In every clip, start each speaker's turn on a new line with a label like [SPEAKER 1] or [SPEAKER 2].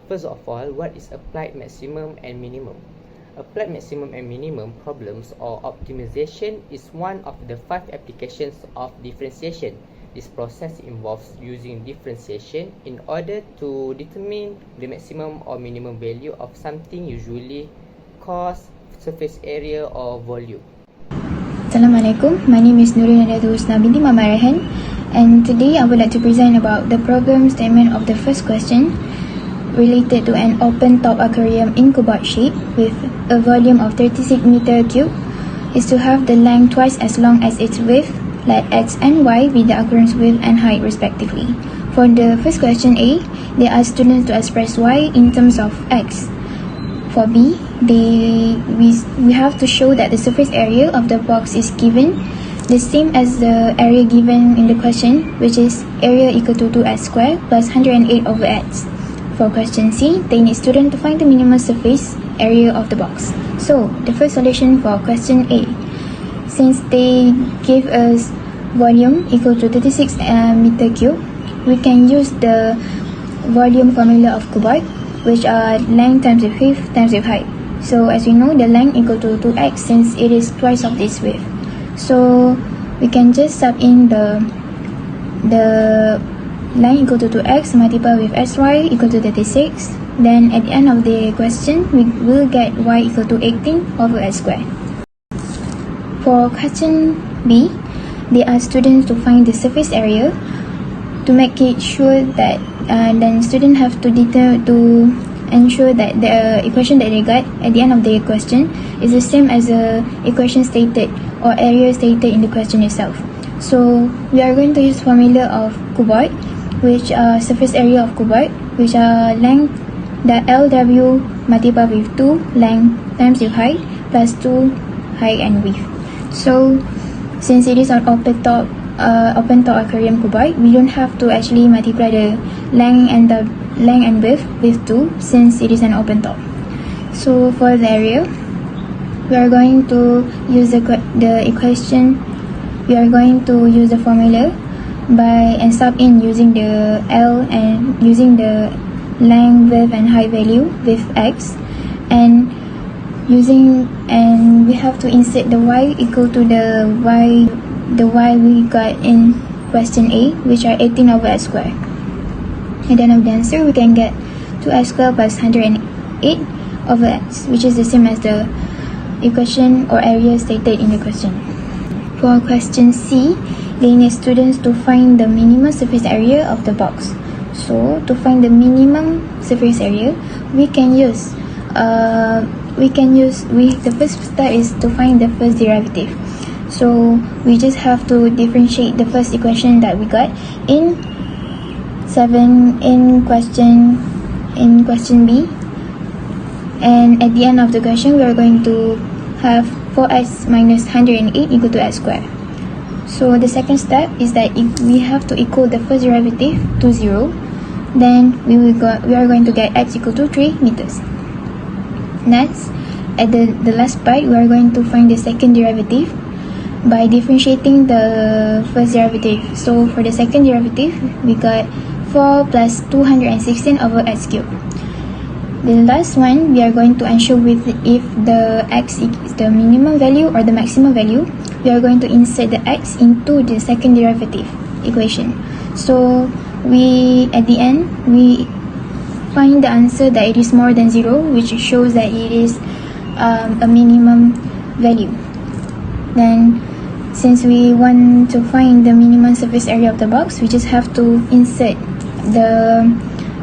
[SPEAKER 1] First of all, what is applied maximum and minimum? Applied maximum and minimum problems or optimization is one of the 5 applications of differentiation. This process involves using differentiation in order to determine the maximum or minimum value of something, usually cost, surface area or volume.
[SPEAKER 2] Assalamualaikum, my name is Nurul Nadatul Husna binti Mama Rehan, and today I would like to present about the problem statement of the first question related to an open top aquarium in cobalt shape with a volume of 36 meter cube is to have the length twice as long as its width. Let x and y be the aquarium's width and height respectively. For the first question A, they ask students to express y in terms of x. For B, we have to show that the surface area of the box is given the same as the area given in the question, which is area equal to 2x squared plus 108 over x. For question C, they need student to find the minimum surface area of the box. So, the first solution for question A, since they give us volume equal to 36 meter cube, we can use the volume formula of cubite, which are length times with width times with height. So as we know, the length equal to 2x since it is twice of this width. So we can just sub in the length equal to 2x multiplied with sy equal to 36. Then at the end of the question, we will get y equal to 18 over x squared. For question B, they ask students to find the surface area. To make it sure that then students have to ensure that the equation that they got at the end of the question is the same as the equation stated or area stated in the question itself. So we are going to use formula of cuboid, which are surface area of cuboid, which are length, the LW multiplied with 2 length times with height plus 2 height and width. So since it is an open top aquarium cuboid, we don't have to actually multiply the length and width with 2 since it is an open top. So for the area, we are going to use the equation. We are going to use the formula and sub in using the L and using the length, width and height value with x, and we have to insert the y equal to the y we got in question A, which are 18 over x squared. At the end of the answer, we can get 2x squared plus 108 over x, which is the same as the equation or area stated in the question. For question C, they need students to find the minimum surface area of the box. So to find the minimum surface area, the first step is to find the first derivative. So we just have to differentiate the first equation that we got in question B, and at the end of the question we are going to have 4x minus 108 equal to x squared. So the second step is that if we have to equal the first derivative to 0, then we are going to get x equal to 3 meters. Next, at the last part, we are going to find the second derivative by differentiating the first derivative. So for the second derivative, we got 4 plus 216 over x cubed. The last one, we are going to ensure if the x is the minimum value or the maximum value, we are going to insert the x into the second derivative equation. So at the end, we find the answer that it is more than 0, which shows that it is a minimum value. Then since we want to find the minimum surface area of the box, we just have to insert the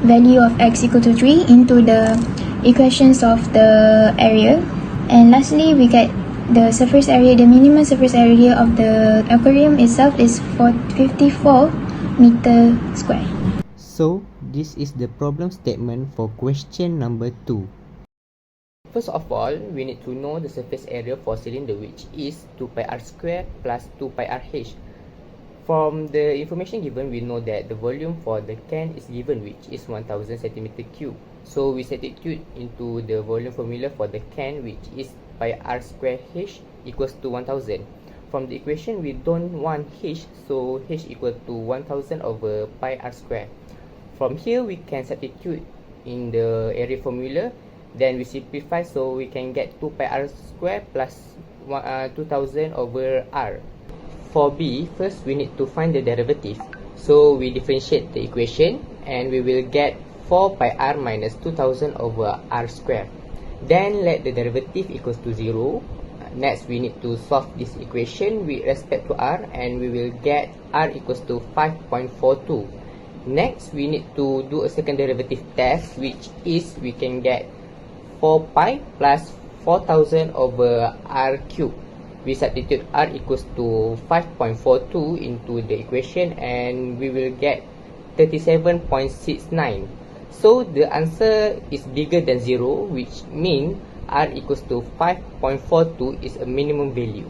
[SPEAKER 2] value of x equal to 3 into the equations of the area. And lastly, we get the surface area, the minimum surface area of the aquarium itself is 54 meter square.
[SPEAKER 1] So this is the problem statement for question number 2. First of all, we need to know the surface area for cylinder, which is 2 pi r square plus 2 pi r h. From the information given, we know that the volume for the can is given, which is 1000 cm3. So we substitute into the volume formula for the can, which is pi r square h equals to 1000. From the equation, we don't want h, so h equal to 1000 over pi r square. From here, we can substitute in the area formula. Then we simplify, so we can get 2 pi r square plus 2000 over r. For b, first we need to find the derivative. So we differentiate the equation and we will get 4 pi r minus 2000 over r square. Then let the derivative equals to 0. Next, we need to solve this equation with respect to r, and we will get r equals to 5.42. Next, we need to do a second derivative test, which is we can get 4 pi plus 4000 over r cubed. We substitute r equals to 5.42 into the equation, and we will get 37.69. So the answer is bigger than 0, which means r equals to 5.42 is a minimum value.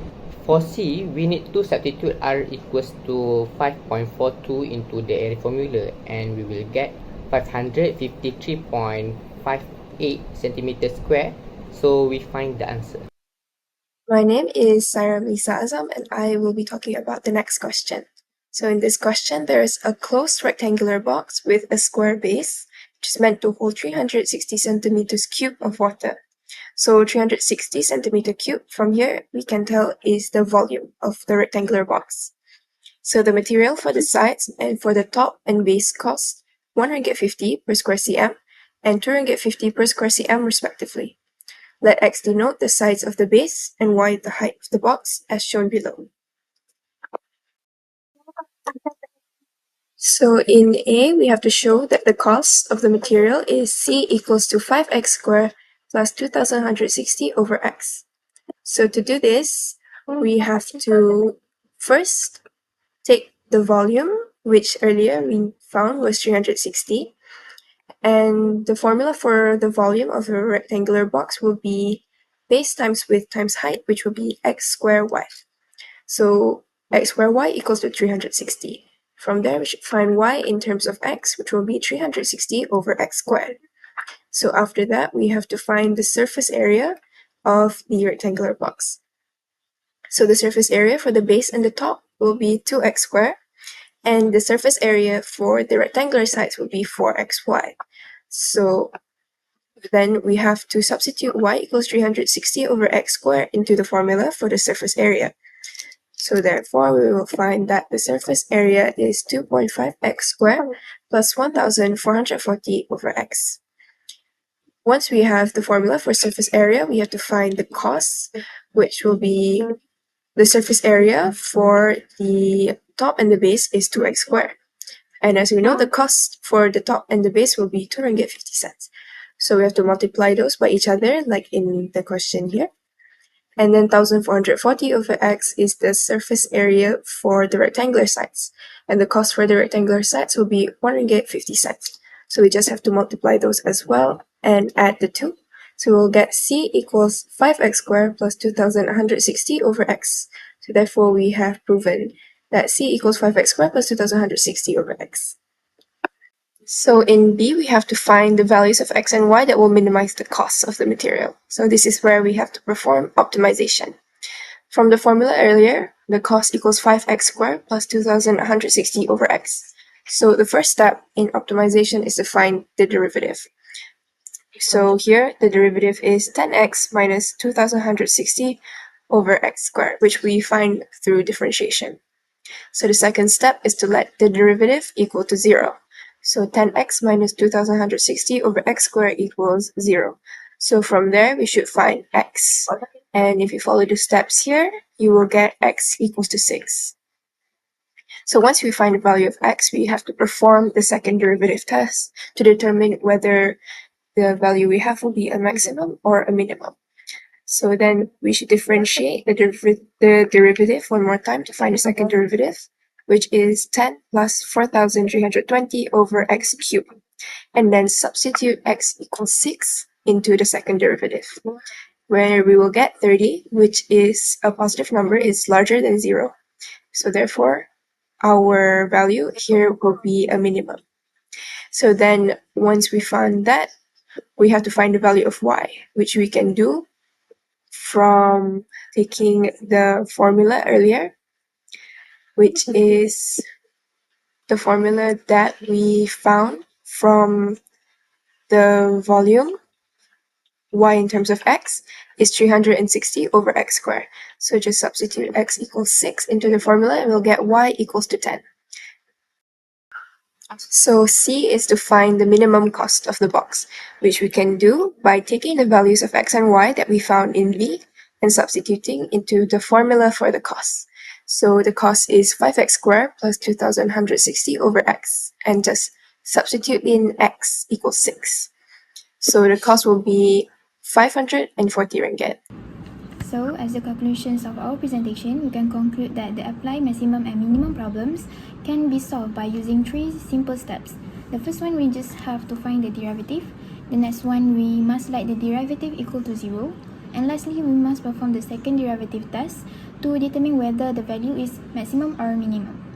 [SPEAKER 1] For C, we need to substitute r equals to 5.42 into the area formula, and we will get 553.58 centimeters square. So we find the answer.
[SPEAKER 3] My name is Sarah Lisa Azam, and I will be talking about the next question. So in this question, there is a closed rectangular box with a square base, which is meant to hold 360 centimeters cubed of water. So 360 centimeter cubed, from here we can tell, is the volume of the rectangular box. So the material for the sides and for the top and base costs 150 per square cm and 250 per square cm respectively. Let x denote the size of the base and y the height of the box as shown below. So in A, we have to show that the cost of the material is C equals to 5x squared plus 2160 over x. So to do this, we have to first take the volume, which earlier we found was 360, and the formula for the volume of a rectangular box will be base times width times height, which will be x squared y. So x squared y equals to 360. From there, we should find y in terms of x, which will be 360 over x squared. So after that, we have to find the surface area of the rectangular box. So the surface area for the base and the top will be 2x squared, and the surface area for the rectangular sides will be 4xy. So then we have to substitute y equals 360 over x squared into the formula for the surface area. So therefore, we will find that the surface area is 2.5x squared plus 1440 over x. Once we have the formula for surface area, we have to find the cost, which will be the surface area for the top and the base is 2x squared. And as we know, the cost for the top and the base will be 2 ringgit 50 cents. So we have to multiply those by each other, like in the question here. And then 1440 over x is the surface area for the rectangular sides. And the cost for the rectangular sides will be 1 ringgit 50 cents. So we just have to multiply those as well and add the two. So we'll get c equals 5x squared plus 2160 over x. So therefore, we have proven that c equals 5x squared plus 2160 over x. So in B, we have to find the values of x and y that will minimize the cost of the material. So this is where we have to perform optimization. From the formula earlier, the cost equals 5x squared plus 2160 over x. So the first step in optimization is to find the derivative. So here, the derivative is 10x minus 2160 over x squared, which we find through differentiation. So the second step is to let the derivative equal to 0. So 10x minus 2160 over x squared equals 0. So from there, we should find x. And if you follow the steps here, you will get x equals to 6. So once we find the value of x, we have to perform the second derivative test to determine whether the value we have will be a maximum or a minimum. So then we should differentiate the derivative one more time to find the second derivative, which is 10 plus 4320 over x cubed. And then substitute x equals 6 into the second derivative, where we will get 30, which is a positive number, is larger than 0. So therefore, our value here will be a minimum. So then once we found that, we have to find the value of y, which we can do from taking the formula earlier, which is the formula that we found from the volume, y in terms of x, is 360 over x squared. So just substitute x equals 6 into the formula and we'll get y equals to 10. So C is to find the minimum cost of the box, which we can do by taking the values of x and y that we found in V and substituting into the formula for the cost. So the cost is 5x squared plus 2160 over x, and just substitute in x equals 6. So the cost will be 540 ringgit.
[SPEAKER 2] So, as the conclusions of our presentation, we can conclude that the apply maximum and minimum problems can be solved by using 3 simple steps. The first one, we just have to find the derivative. The next one, we must let the derivative equal to 0. And lastly, we must perform the second derivative test to determine whether the value is maximum or minimum.